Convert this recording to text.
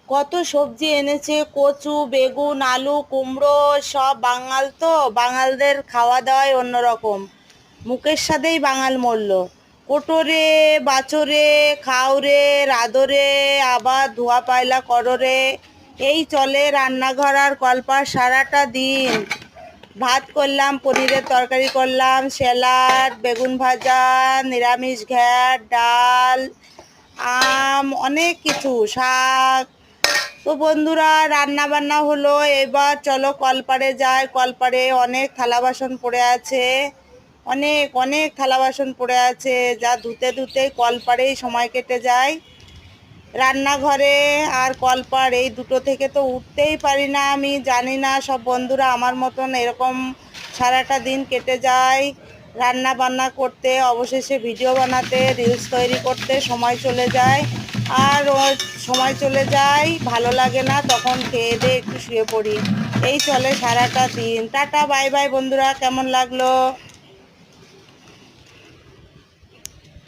কত সবজি এনেছে, কচু, বেগুন, আলু, কুমড়ো। সব বাঙাল তো, বাঙালদের খাওয়া দাওয়াই অন্যরকম। মুখের সাথেই বাঙাল মরল। কোটরে, বাছরে, খাওরে, রাঁধরে, আবার ধোয়া পায়লা কররে, এই চলে রান্নাঘর আর কলপার সারাটা দিন। ভাত করলাম, পনিরের তরকারি করলাম, স্যালাড, বেগুন ভাজা, নিরামিষ ঘ্যাট, ডাল, আম, অনেক কিছু, শাক। তো বন্ধুরা, রান্না বান্না হলো, এবার চলো কলপাড়ে যাই। কলপাড়ে অনেক থালা বাসন পড়ে আছে, অনেক অনেক থালা বাসন পড়ে আছে, যা ধুতে ধুতেই কলপাড়েই সময় কেটে যায়। রান্নাঘরে আর কলপাড় এই দুটো থেকে তো উঠতেই পারি না। আমি জানি না সব বন্ধুরা আমার মতন এরকম সারাটা দিন কেটে যায় রান্না বান্না করতে, অবশেষে ভিডিও বানাতে, রিলস তৈরি করতে সময় চলে যায়। আর সময় চলে যায়, ভালো লাগে না, তখন খেয়ে দিয়ে একটু শুয়ে পড়ি। এই চলে সারাটা দিন। টাটা, বাই বাই বন্ধুরা, কেমন লাগলো?